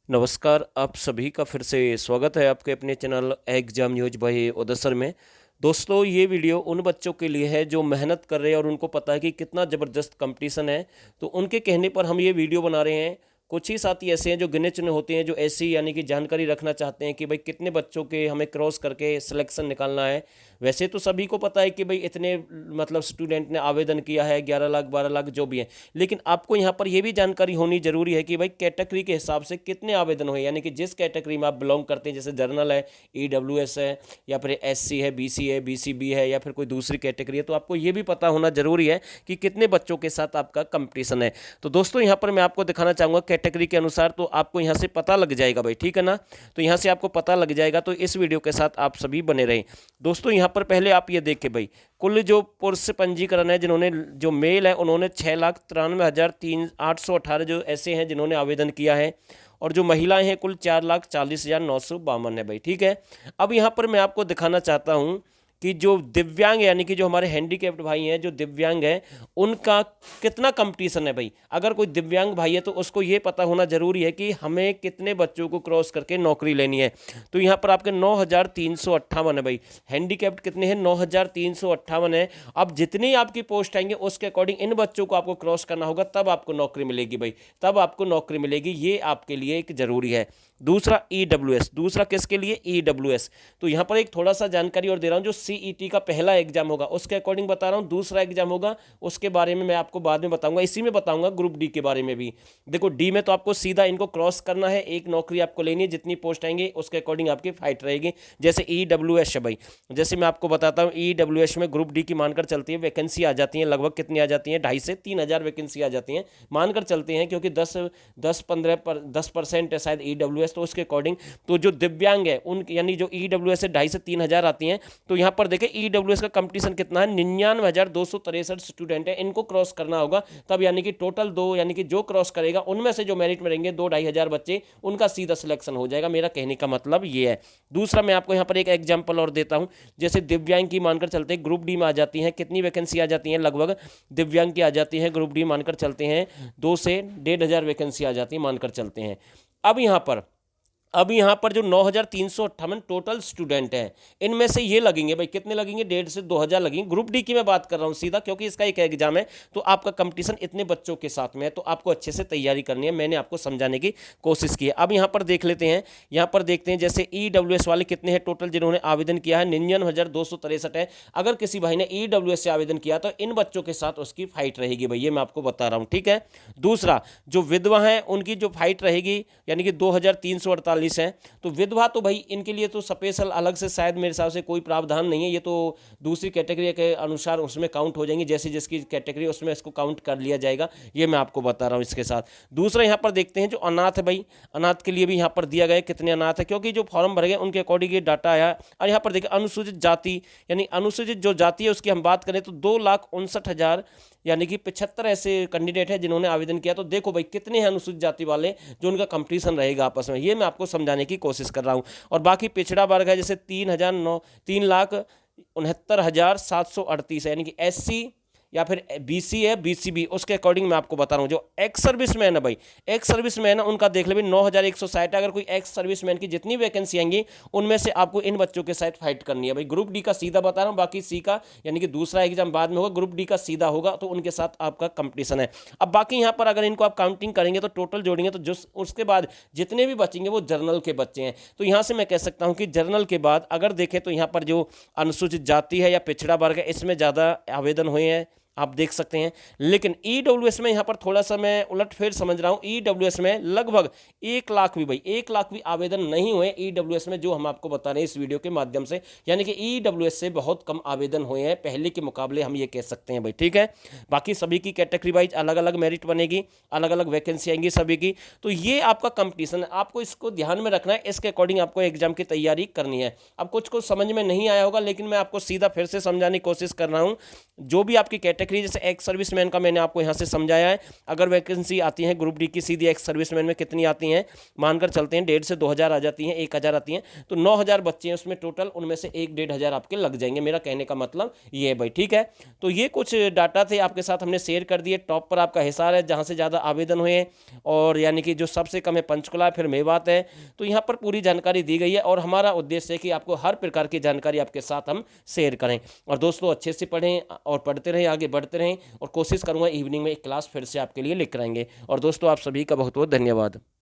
नमस्कार, आप सभी का फिर से स्वागत है आपके अपने चैनल एग्जाम न्यूज़ बाय ओदेसर में। दोस्तों, ये वीडियो उन बच्चों के लिए है जो मेहनत कर रहे हैं और उनको पता है कि कितना ज़बरदस्त कंपटीशन है। तो उनके कहने पर हम ये वीडियो बना रहे हैं। कुछ ही साथी ऐसे हैं जो गिने चुने होते हैं, जो ऐसी यानी कि जानकारी रखना चाहते हैं कि भाई कितने बच्चों के हमें क्रॉस करके सिलेक्शन निकालना है। वैसे तो सभी को पता है कि भाई इतने मतलब स्टूडेंट ने आवेदन किया है, 11 लाख 12 लाख जो भी है। लेकिन आपको यहाँ पर यह भी जानकारी होनी जरूरी है कि भाई कैटेगरी के हिसाब से कितने आवेदन हुए, यानी कि जिस कैटेगरी में आप बिलोंग करते हैं, जैसे जर्नल है, ईडब्ल्यूएस है, या फिर एससी है, बीसी है, बीसीबी है, या फिर कोई दूसरी कैटेगरी है, तो आपको ये भी पता होना जरूरी है कि कितने बच्चों के साथ आपका कंपटीशन है। तो दोस्तों, यहाँ पर मैं आपको दिखाना चाहूंगा कैटेगरी के अनुसार, तो आपको यहाँ से पता लग जाएगा भाई, ठीक है ना। तो यहाँ से आपको पता लग जाएगा, तो इस वीडियो के साथ आप सभी बने रहें। दोस्तों, यहाँ पर पहले आप ये देख के भाई, कुल जो पुरुष पंजीकरण है, जिन्होंने जो मेल है उन्होंने 6,93,818 जो ऐसे हैं जिन्होंने आवेदन किया है, और जो महिलाएं हैं कुल 4,40,952 है भाई, ठीक है। अब यहाँ पर मैं आपको दिखाना चाहता हूँ कि जो दिव्यांग यानी कि जो हमारे हैंडीकैप्ड भाई हैं, जो दिव्यांग हैं, उनका कितना कंपटीशन है भाई। अगर कोई दिव्यांग भाई है तो उसको ये पता होना जरूरी है कि हमें कितने बच्चों को क्रॉस करके नौकरी लेनी है। तो यहाँ पर आपके 9,358 है भाई। हैंडीकैप्ड कितने हैं? 9,358 है। अब जितनी आपकी पोस्ट आएंगे उसके अकॉर्डिंग इन बच्चों को आपको क्रॉस करना होगा, तब आपको नौकरी मिलेगी भाई, तब आपको नौकरी मिलेगी। ये आपके लिए एक जरूरी है। दूसरा ईडब्ल्यूएस, दूसरा किसके लिए? ईडब्ल्यूएस। तो यहाँ पर एक थोड़ा सा जानकारी और दे रहा हूँ, जो सीईटी का पहला एग्जाम होगा उसके अकॉर्डिंग बता रहा हूँ। दूसरा एग्जाम होगा उसके बारे में मैं आपको बाद में बताऊंगा, इसी में बताऊंगा ग्रुप डी के बारे में भी। देखो, डी में तो आपको सीधा इनको क्रॉस करना है, एक नौकरी आपको लेनी है, जितनी पोस्ट आएंगे उसके अकॉर्डिंग आपकी फाइट रहेगी। जैसे ईडब्ल्यूएस है भाई, जैसे मैं आपको बताता हूँ, ईडब्ल्यूएस में ग्रुप डी की मानकर चलती है वैकेंसी आ जाती है, लगभग कितनी आ जाती है? 2,500 से 3,000 वैकेंसी आ जाती है, मानकर चलते हैं, क्योंकि 10% है शायद ईडब्ल्यूएस, तो उसके अकॉर्डिंग। तो जो दिव्यांग है उन यानी जो ईडब्ल्यूएस से 2,500 से 3,000 आती हैं, तो यहाँ पर देखें ईडब्ल्यूएस का कंपटीशन कितना है? 99,263 स्टूडेंट है, इनको क्रॉस करना होगा तब, यानी कि टोटल दो, यानी कि जो क्रॉस करेगा उनमें से जो मेरिट में रहेंगे 2-2,500 बच्चे, उनका सीधा सिलेक्शन हो जाएगा। मेरा कहने का मतलब ये है। दूसरा मैं आपको यहाँ पर एक एग्जाम्पल और देता हूँ। जैसे दिव्यांग की मानकर चलते हैं, ग्रुप डी में आ जाती हैं, कितनी वैकेंसी आ जाती है? लगभग दिव्यांग की आ जाती है ग्रुप डी मानकर चलते हैं 2 से 1,500 वैकेंसी आ जाती है, मानकर चलते हैं। अब यहाँ पर जो 9,358 टोटल स्टूडेंट हैं, इनमें से ये लगेंगे भाई, कितने लगेंगे? 1,500 से 2,000 लगेंगे। ग्रुप डी की मैं बात कर रहा हूँ सीधा, क्योंकि इसका एक एग्जाम है, तो आपका कंपटीशन इतने बच्चों के साथ में है, तो आपको अच्छे से तैयारी करनी है। मैंने आपको समझाने की कोशिश की है। अब यहाँ पर देख लेते हैं, यहाँ पर देखते हैं जैसे ईडब्ल्यूएस वाले कितने हैं टोटल जिन्होंने आवेदन किया है? 99,263 है। अगर किसी भाई ने ईडब्ल्यूएस से आवेदन किया तो इन बच्चों के साथ उसकी फाइट रहेगी भाई, ये मैं आपको बता रहा हूँ, ठीक है। दूसरा, जो विधवा है उनकी जो फाइट रहेगी, यानी कि 2,348 है। तो विधवा तो भाई इनके लिए तो स्पेशल अलग से शायद मेरे हिसाब से कोई प्रावधान नहीं है, ये तो दूसरी कैटेगरी के अनुसार उसमें काउंट हो जाएंगी, जैसे जिसकी कैटेगरी उसमें इसको काउंट कर लिया जाएगा। ये मैं आपको बता रहा हूँ इसके साथ। दूसरा यहाँ पर देखते हैं जो अनाथ है भाई, अनाथ के लिए भी यहाँ पर दिया गया कितने अनाथ है, क्योंकि जो फॉर्म भरे गए उनके अकॉर्डिंग ये डाटा आया। और यहाँ पर देखिए अनुसूचित जाति, यानी अनुसूचित जो जाति है उसकी हम बात करें तो 2,59,000 यानी कि 75 ऐसे कैंडिडेट हैं जिन्होंने आवेदन किया। तो देखो भाई कितने हैं अनुसूचित जाति वाले, जो उनका कंपटीशन रहेगा आपस में, ये मैं आपको समझाने की कोशिश कर रहा हूँ। और बाकी पिछड़ा वर्ग है, जैसे 3,69,738 है, यानी कि एससी या फिर बीसी है, बीसीबी, उसके अकॉर्डिंग मैं आपको बता रहा हूँ। जो एक्स सर्विसमैन है भाई, एक्स सर्विसमैन है उनका देख ले भाई 9,160। अगर कोई एक्स सर्विसमैन की जितनी वैकेंसी आएंगी उनमें से आपको इन बच्चों के साथ फाइट करनी है भाई। ग्रुप डी का सीधा बता रहा हूँ, बाकी सी का यानी कि दूसरा एग्जाम बाद में होगा, ग्रुप डी का सीधा होगा, तो उनके साथ आपका कंपटीशन है। अब बाकी यहाँ पर अगर इनको आप काउंटिंग करेंगे तो टोटल जोड़ेंगे तो जो उसके बाद जितने भी बचेंगे वो जर्नल के बच्चे हैं। तो यहाँ से मैं कह सकता हूँ कि जर्नल के बाद अगर देखें तो यहाँ पर जो अनुसूचित जाति है या पिछड़ा वर्ग है, इसमें ज़्यादा आवेदन हुए हैं, आप देख सकते हैं। लेकिन ईडब्ल्यूएस में यहाँ पर थोड़ा सा मैं उलटफेर समझ रहा हूँ। ईडब्ल्यूएस में लगभग 1 लाख भी भाई, 1 लाख भी आवेदन नहीं हुए ईडब्ल्यूएस में, जो हम आपको बता रहे हैं इस वीडियो के माध्यम से। यानी कि ईडब्ल्यूएस से बहुत कम आवेदन हुए हैं पहले के मुकाबले, हम ये कह सकते हैं भाई, ठीक है। बाकी सभी की कैटेगरी वाइज अलग अलग मेरिट बनेगी, अलग अलग वैकेंसी आएंगी सभी की। तो ये आपका कंपटीशन है, आपको इसको ध्यान में रखना है, इसके अकॉर्डिंग आपको एग्जाम की तैयारी करनी है। अब कुछ समझ में नहीं आया होगा, लेकिन मैं आपको सीधा फिर से समझाने की कोशिश कर रहा हूँ। जो भी आपकी कैटेगरी देख रही है, जैसे एक्स सर्विसमैन का मैंने आपको यहाँ से समझाया है। अगर वैकेंसी आती है ग्रुप डी की सीधी एक्स सर्विसमैन में कितनी आती हैं, मानकर चलते हैं 1.5 से 2,000 आ जाती हैं, 1,000 आती हैं, तो 9,000 बच्चे हैं उसमें टोटल, उनमें से 1-1,500 आपके लग जाएंगे। मेरा कहने का मतलब ये है भाई, ठीक है। तो ये कुछ डाटा थे आपके साथ हमने शेयर कर दिए। टॉप पर आपका हिसार है जहाँ से ज़्यादा आवेदन हुए, और यानी कि जो सबसे कम है पंचकुला, फिर मेवात है। तो यहाँ पर पूरी जानकारी दी गई है, और हमारा उद्देश्य है कि आपको हर प्रकार की जानकारी आपके साथ हम शेयर करें। और दोस्तों अच्छे से पढ़ें और पढ़ते रहें, आगे बढ़ते रहें, और कोशिश करूँगा इवनिंग में एक क्लास फिर से आपके लिए लेकर आएंगे। और दोस्तों आप सभी का बहुत बहुत धन्यवाद।